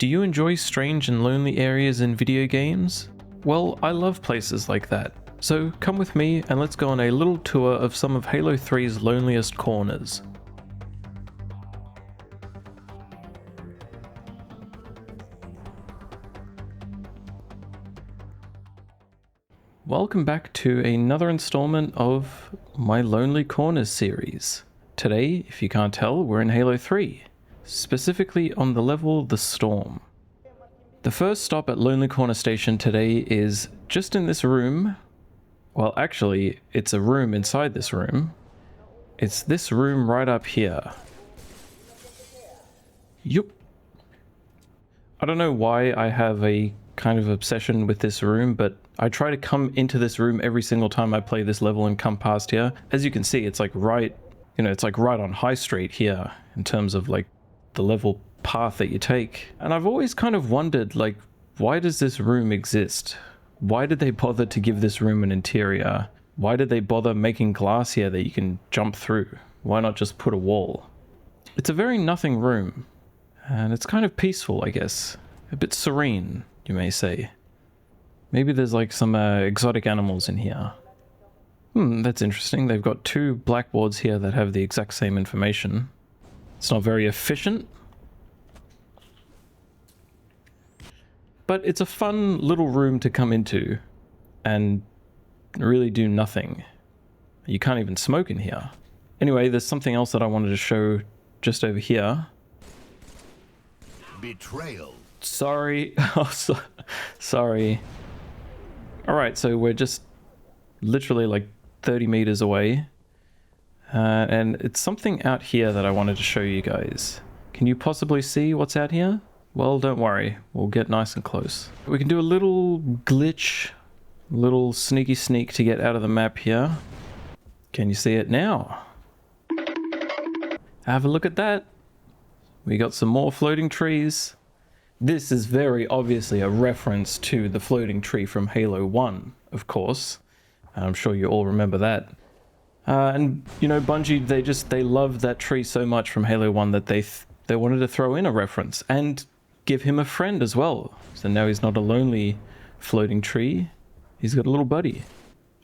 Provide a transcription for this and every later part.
Do you enjoy strange and lonely areas in video games? Well, I love places like that. So come with me and let's go on a little tour of some of Halo 3's loneliest corners. Welcome back to another installment of my Lonely Corners series. Today, if you can't tell, we're in Halo 3, specifically on the level The Storm. The first stop at Lonely Corner Station today is just in this room. Well, actually, it's a room inside this room. It's this room right up here. Yup. I don't know why I have a kind of obsession with this room, but I try to come into this room every single time I play this level and come past here. As you can see, it's like right, it's like right on High Street here in terms of like the level path that you take. And I've always kind of wondered, like, why does this room exist? Why did they bother to give this room an interior? Why did they bother making glass here that you can jump through? Why not just put a wall? It's a very nothing room, and it's kind of peaceful, I guess. A bit serene, you may say. Maybe there's like some exotic animals in here. That's interesting. They've got two blackboards here that have the exact same information. It's not very efficient, but it's a fun little room to come into and really do nothing. You can't even smoke in here. Anyway, there's something else that I wanted to show just over here. Betrayal. Sorry. Sorry. Alright, so we're just literally like 30 meters away. And it's something out here that I wanted to show you guys. Can you possibly see what's out here? Well, don't worry. We'll get nice and close. We can do a little glitch, little sneaky sneak to get out of the map here. Can you see it now? Have a look at that. We got some more floating trees. This is very obviously a reference to the floating tree from Halo 1, of course. I'm sure you all remember that. And, Bungie, they loved that tree so much from Halo 1 that they wanted to throw in a reference and give him a friend as well. So now he's not a lonely floating tree. He's got a little buddy.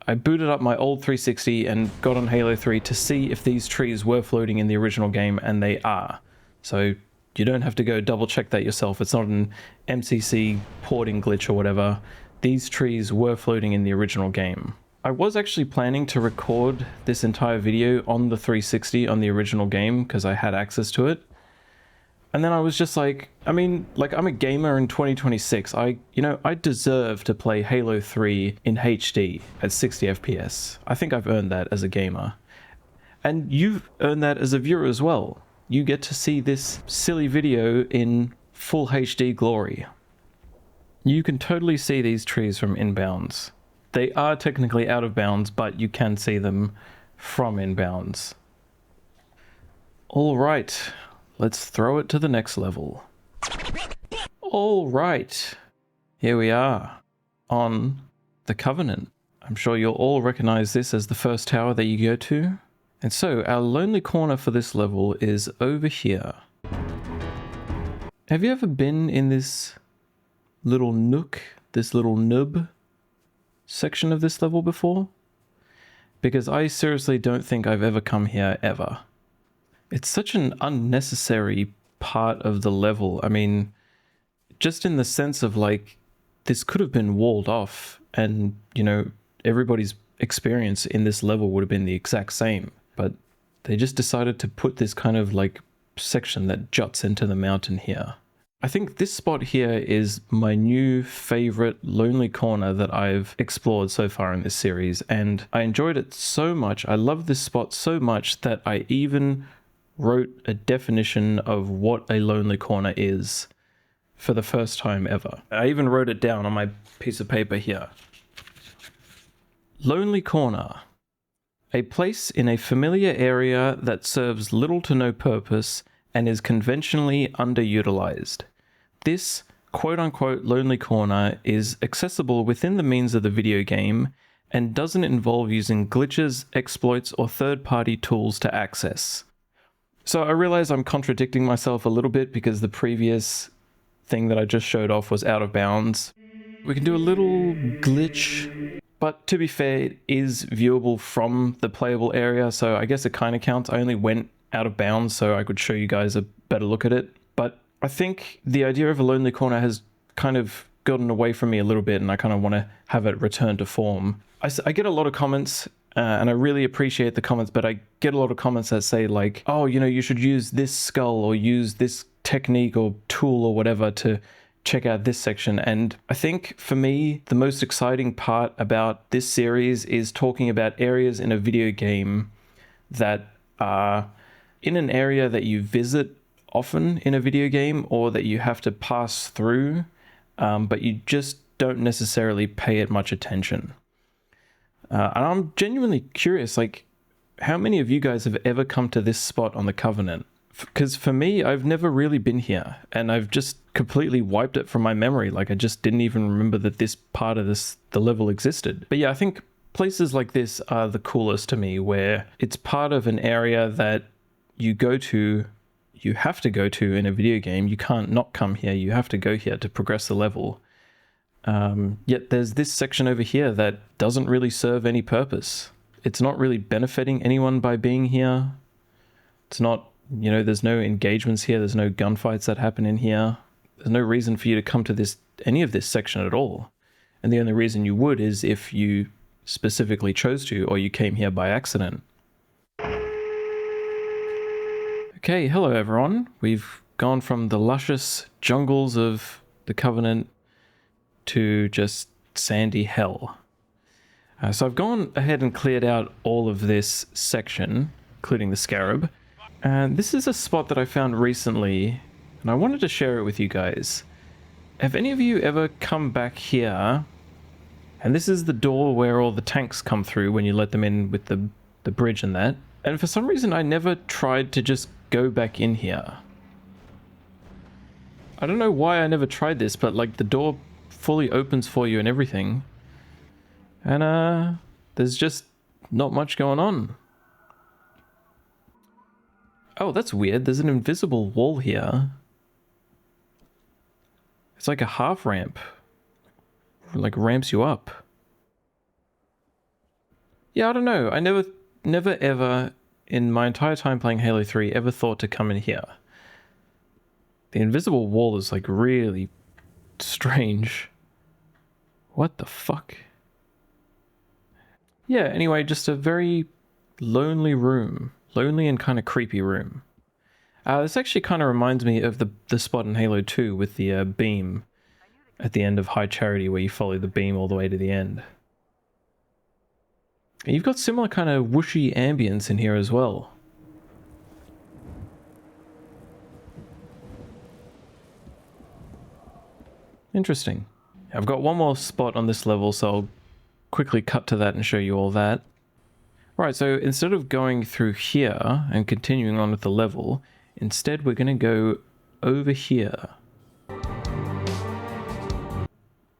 I booted up my old 360 and got on Halo 3 to see if these trees were floating in the original game, and they are. So you don't have to go double check that yourself. It's not an MCC porting glitch or whatever. These trees were floating in the original game. I was actually planning to record this entire video on the 360 on the original game because I had access to it. And then I was just like, I'm a gamer in 2026. I deserve to play Halo 3 in HD at 60 FPS. I think I've earned that as a gamer. And you've earned that as a viewer as well. You get to see this silly video in full HD glory. You can totally see these trees from inbounds. They are technically out of bounds, but you can see them from inbounds. All right, let's throw it to the next level. All right, here we are on the Covenant. I'm sure you'll all recognize this as the first tower that you go to. And so our lonely corner for this level is over here. Have you ever been in this little nook, this little nub section of this level before? Because I seriously don't think I've ever come here ever. It's such an unnecessary part of the level. Just in the sense of like, this could have been walled off and, everybody's experience in this level would have been the exact same. But they just decided to put this kind of like section that juts into the mountain here. I think this spot here is my new favorite lonely corner that I've explored so far in this series, and I enjoyed it so much. I love this spot so much that I even wrote a definition of what a lonely corner is for the first time ever. I even wrote it down on my piece of paper here. Lonely corner. A place in a familiar area that serves little to no purpose and is conventionally underutilized. This quote-unquote lonely corner is accessible within the means of the video game and doesn't involve using glitches, exploits, or third-party tools to access. So I realize I'm contradicting myself a little bit because the previous thing that I just showed off was out of bounds. We can do a little glitch, but to be fair, it is viewable from the playable area, so I guess it kind of counts. I only went out of bounds so I could show you guys a better look at it, but I think the idea of a lonely corner has kind of gotten away from me a little bit, and I kind of want to have it return to form. I get a lot of comments, and I really appreciate the comments, but I get a lot of comments that say like, oh, you know, you should use this skull or use this technique or tool or whatever to check out this section. And I think for me, the most exciting part about this series is talking about areas in a video game that are in an area that you visit often in a video game, or that you have to pass through, but you just don't necessarily pay it much attention. And I'm genuinely curious, like, how many of you guys have ever come to this spot on the Covenant? Because for me, I've never really been here, and I've just completely wiped it from my memory. Like, I just didn't even remember that this part of the level existed. But yeah, I think places like this are the coolest to me, where it's part of an area that you have to go to in a video game. You can't not come here. You have to go here to progress the level. Yet there's this section over here that doesn't really serve any purpose. It's not really benefiting anyone by being here. It's not, you know, there's no engagements here. There's no gunfights that happen in here. There's no reason for you to come to any of this section at all. And the only reason you would is if you specifically chose to, or you came here by accident. Okay, hello everyone. We've gone from the luscious jungles of the Covenant to just sandy hell. So I've gone ahead and cleared out all of this section, including the Scarab. And this is a spot that I found recently, and I wanted to share it with you guys. Have any of you ever come back here? And this is the door where all the tanks come through when you let them in with the bridge and that. And for some reason, I never tried to just go back in here. I don't know why I never tried this, but like the door fully opens for you and everything. And there's just not much going on. Oh, that's weird. There's an invisible wall here. It's like a half ramp. Like ramps you up. Yeah, I don't know. I never ever in my entire time playing Halo 3 ever thought to come in here. The invisible wall is like really strange. What the fuck? Yeah, anyway, just a very lonely room. Lonely and kind of creepy room. This actually kind of reminds me of the spot in Halo 2 with the beam at the end of High Charity, where you follow the beam all the way to the end. And you've got similar kind of whooshy ambience in here as well. Interesting. I've got one more spot on this level, so I'll quickly cut to that and show you all that. Right, so instead of going through here and continuing on with the level, instead we're going to go over here.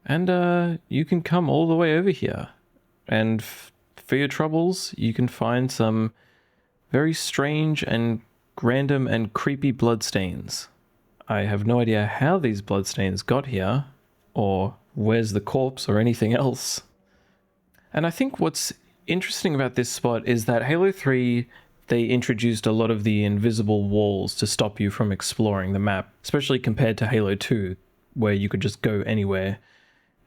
And you can come all the way over here. And for your troubles, you can find some very strange and random and creepy bloodstains. I have no idea how these bloodstains got here, or where's the corpse or anything else. And I think what's interesting about this spot is that Halo 3, they introduced a lot of the invisible walls to stop you from exploring the map, especially compared to Halo 2, where you could just go anywhere.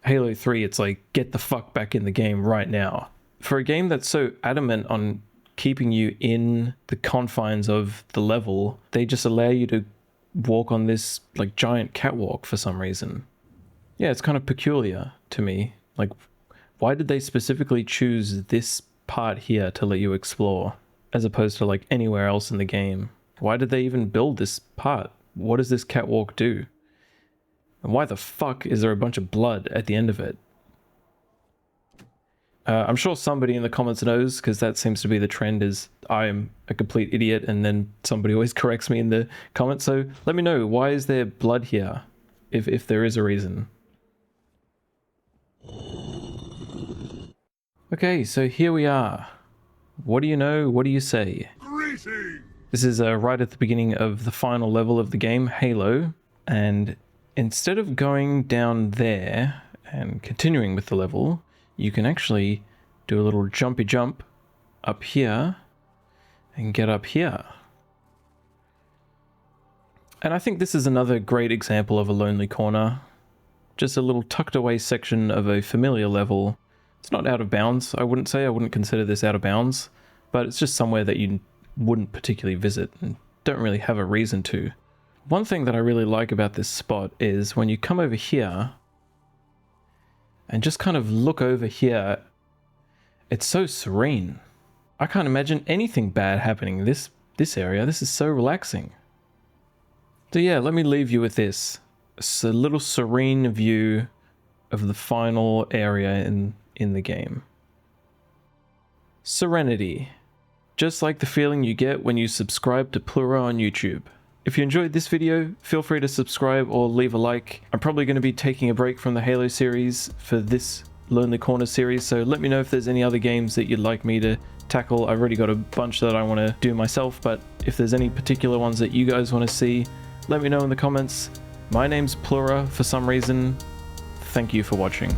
Halo 3, it's like, get the fuck back in the game right now. For a game that's so adamant on keeping you in the confines of the level, they just allow you to walk on this like giant catwalk for some reason. Yeah, it's kind of peculiar to me. Like, why did they specifically choose this part here to let you explore, as opposed to like anywhere else in the game? Why did they even build this part? What does this catwalk do? And why the fuck is there a bunch of blood at the end of it? I'm sure somebody in the comments knows, because that seems to be the trend, is I am a complete idiot and then somebody always corrects me in the comments. So let me know, why is there blood here, if there is a reason? Okay, so here we are. What do you know? What do you say? Greetings! This is right at the beginning of the final level of the game, Halo, and instead of going down there and continuing with the level, you can actually do a little jumpy jump up here and get up here. And I think this is another great example of a lonely corner. Just a little tucked away section of a familiar level. It's not out of bounds, I wouldn't say. I wouldn't consider this out of bounds, but it's just somewhere that you wouldn't particularly visit and don't really have a reason to. One thing that I really like about this spot is when you come over here and just kind of look over here, it's so serene. I can't imagine anything bad happening in this area. This is so relaxing. So yeah, let me leave you with this. It's a little serene view of the final area in the game. Serenity. Just like the feeling you get when you subscribe to Plura on YouTube. If you enjoyed this video, feel free to subscribe or leave a like. I'm probably going to be taking a break from the Halo series for this Lonely Corner series, so let me know if there's any other games that you'd like me to tackle. I've already got a bunch that I want to do myself, but if there's any particular ones that you guys want to see, let me know in the comments. My name's Plura for some reason. Thank you for watching.